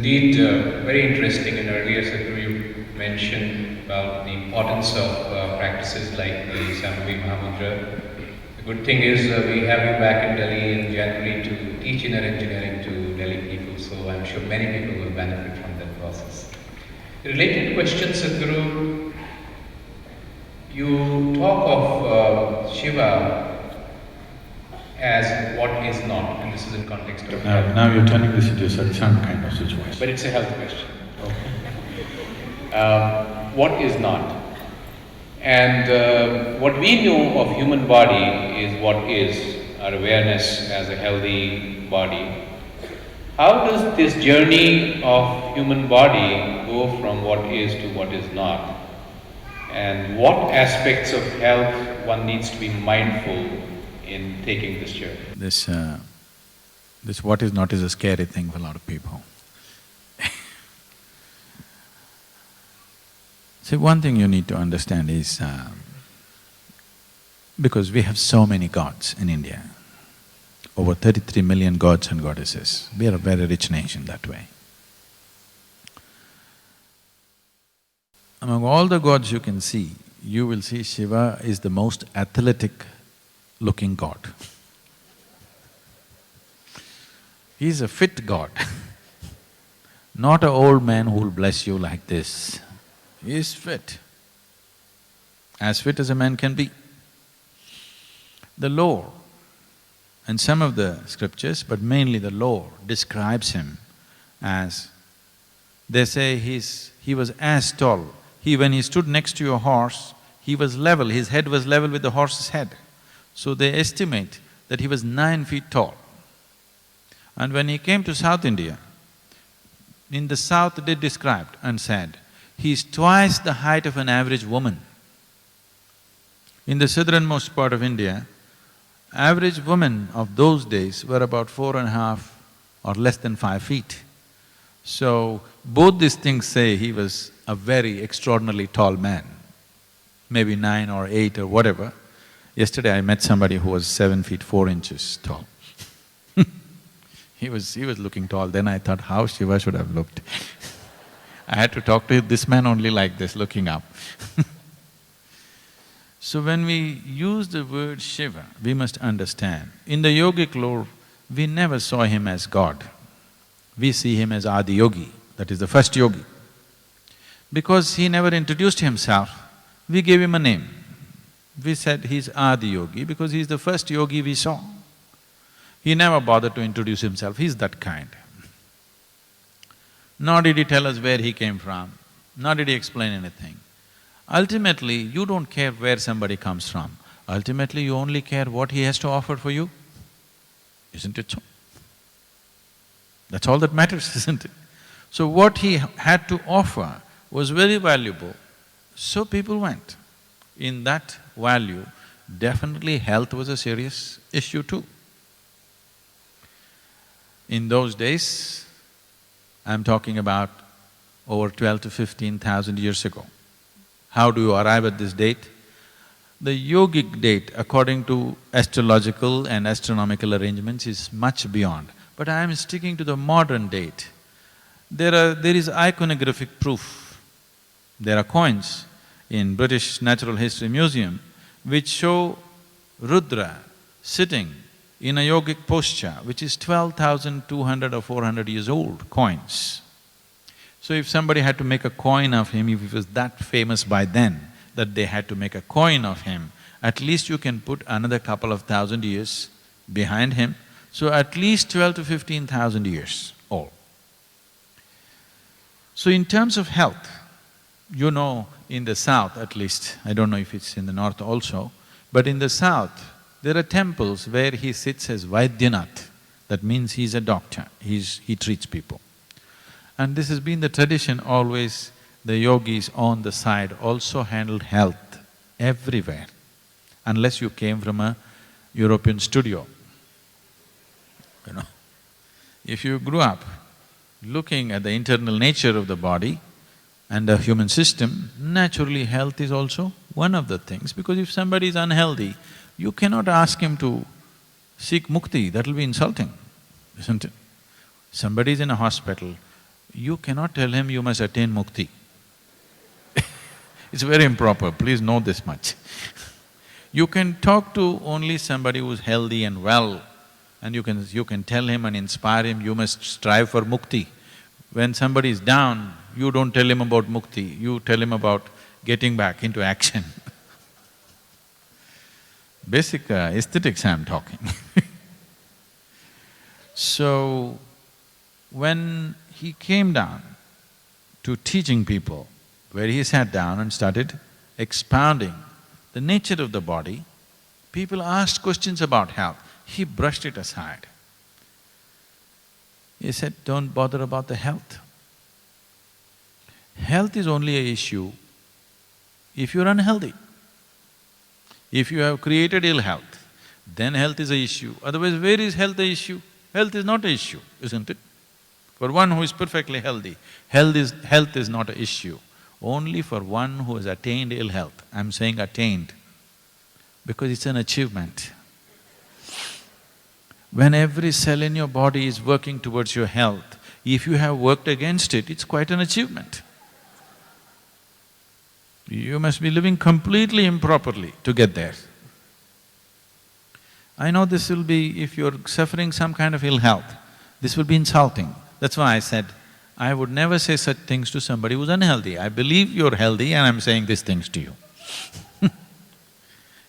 indeed very interesting. And earlier, Sadhguru, you mentioned about the importance of practices like the Sambhavi Mahamudra. The good thing is we have you back in Delhi in January to teach inner engineering to Delhi people, so I'm sure many people will benefit from that process. Related question, Sadhguru, you talk of Shiva as what is not, and this is in context of health. Now you're turning this into a satsang kind of situation. But it's a health question. What is not? And what we know of human body is what is, our awareness as a healthy body. How does this journey of human body go from what is to what is not? And what aspects of health one needs to be mindful in taking this journey? This what is not is a scary thing for a lot of people. See, one thing you need to understand is, because we have so many gods in India, over 33 million gods and goddesses, we are a very rich nation that way. Among all the gods you can see, you will see Shiva is the most athletic-looking god. He's a fit god, not an old man who will bless you like this. He is fit, as fit as a man can be. The lore, and some of the scriptures, but mainly the lore, describes him as… They say he was as tall. When he stood next to your horse, he was level, his head was level with the horse's head. So they estimate that he was 9 feet tall. And when he came to South India, in the south they described and said, he is twice the height of an average woman. In the southernmost part of India, average women of those days were about 4.5 or less than 5 feet. So, both these things say he was a very extraordinarily tall man, maybe 9 or 8 or whatever. Yesterday I met somebody who was 7 feet 4 inches tall. He was looking tall. Then I thought how Shiva should have looked. I had to talk to this man only like this, looking up. So when we use the word Shiva, we must understand, in the yogic lore, we never saw him as God. We see him as Adi Yogi, that is the first yogi. Because he never introduced himself, we gave him a name. We said he's Adi Yogi because he's the first yogi we saw. He never bothered to introduce himself, he's that kind. Nor did he tell us where he came from, nor did he explain anything. Ultimately, you don't care where somebody comes from. Ultimately, you only care what he has to offer for you. Isn't it so? That's all that matters, isn't it? So what he had to offer was very valuable, so people went. In that value, definitely health was a serious issue too. In those days, I'm talking about over 12 to 15,000 years ago. How do you arrive at this date? The yogic date, according to astrological and astronomical arrangements, is much beyond. But I am sticking to the modern date. There is iconographic proof. There are coins in British Natural History Museum which show Rudra sitting in a yogic posture, which is 12,200 or 400 years old, coins. So if somebody had to make a coin of him, if he was that famous by then, that they had to make a coin of him, at least you can put another couple of thousand years behind him, so at least 12 to 15,000 years old. So in terms of health, you know, in the south at least, I don't know if it's in the north also, but in the south, there are temples where he sits as Vaidyanath. That means he's a doctor, he treats people. And this has been the tradition always. The yogis on the side also handled health everywhere, unless you came from a European studio, you know. If you grew up looking at the internal nature of the body and the human system, naturally health is also one of the things, because if somebody is unhealthy, you cannot ask him to seek mukti, that'll be insulting, isn't it? Somebody is in a hospital, You cannot tell him you must attain mukti. It's very improper, please know this much. You can talk to only somebody who's healthy and well, and you can tell him and inspire him, you must strive for mukti. When somebody is down, you don't tell him about mukti, you tell him about getting back into action. Basic aesthetics I'm talking. So, when he came down to teaching people, where he sat down and started expounding the nature of the body, people asked questions about health. He brushed it aside. He said, don't bother about the health. Health is only an issue if you're unhealthy. If you have created ill health, then health is an issue. Otherwise, where is health an issue? Health is not an issue, isn't it? For one who is perfectly healthy, health is not an issue. Only for one who has attained ill health. I'm saying attained, because it's an achievement. When every cell in your body is working towards your health, if you have worked against it, it's quite an achievement. You must be living completely improperly to get there. I know this will be… if you're suffering some kind of ill health, this will be insulting. That's why I said, I would never say such things to somebody who's unhealthy. I believe you're healthy and I'm saying these things to you.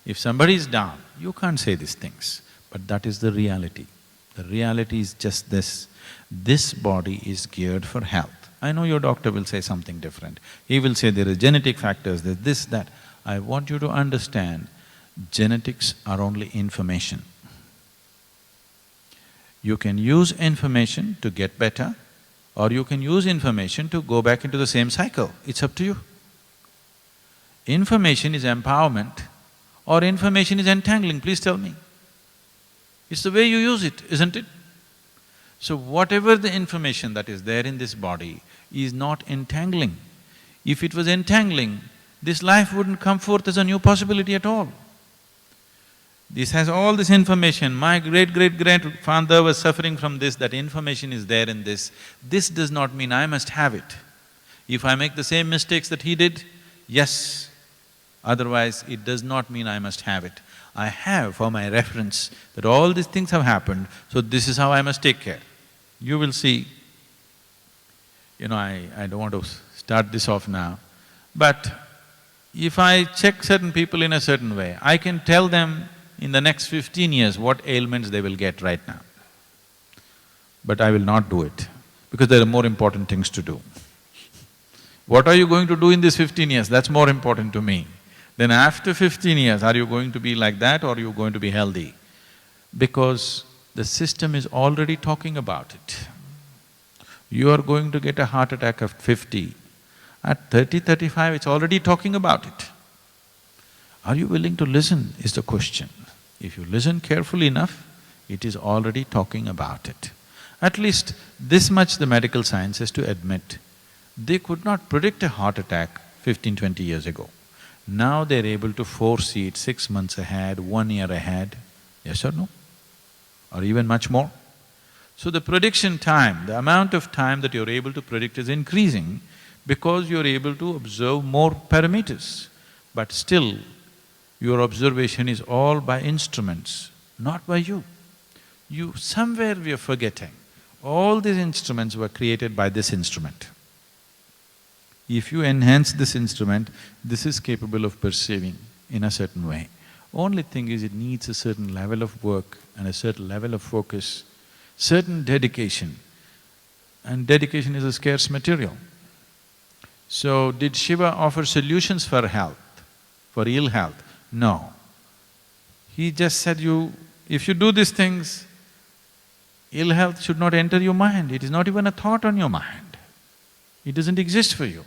If somebody is down, you can't say these things, but that is the reality. The reality is just this body is geared for health. I know your doctor will say something different. He will say there are genetic factors, there's this, that. I want you to understand, genetics are only information. You can use information to get better, or you can use information to go back into the same cycle. It's up to you. Information is empowerment or information is entangling, please tell me. It's the way you use it, isn't it? So whatever the information that is there in this body is not entangling. If it was entangling, this life wouldn't come forth as a new possibility at all. This has all this information, my great-great-great-father was suffering from this, that information is there in this. This does not mean I must have it. If I make the same mistakes that he did, yes, otherwise it does not mean I must have it. I have for my reference that all these things have happened, so this is how I must take care. You will see, I don't want to start this off now, but if I check certain people in a certain way, I can tell them in the next 15 years what ailments they will get right now. But I will not do it, because there are more important things to do. What are you going to do in these 15 years? That's more important to me. Then after 15 years, are you going to be like that or are you going to be healthy? Because the system is already talking about it. You are going to get a heart attack at 50. At 30, 35, it's already talking about it. Are you willing to listen is the question. If you listen carefully enough, it is already talking about it. At least this much the medical science has to admit. They could not predict a heart attack 15, 20 years ago. Now they're able to foresee it 6 months ahead, 1 year ahead, yes or no? Or even much more. So the prediction time, the amount of time that you're able to predict is increasing because you're able to observe more parameters. But still, your observation is all by instruments, not by you. Somewhere we are forgetting, all these instruments were created by this instrument. If you enhance this instrument, this is capable of perceiving in a certain way. Only thing is it needs a certain level of work and a certain level of focus, certain dedication, and dedication is a scarce material. So, did Shiva offer solutions for health, for ill health? No. He just said if you do these things, ill health should not enter your mind, it is not even a thought on your mind. It doesn't exist for you.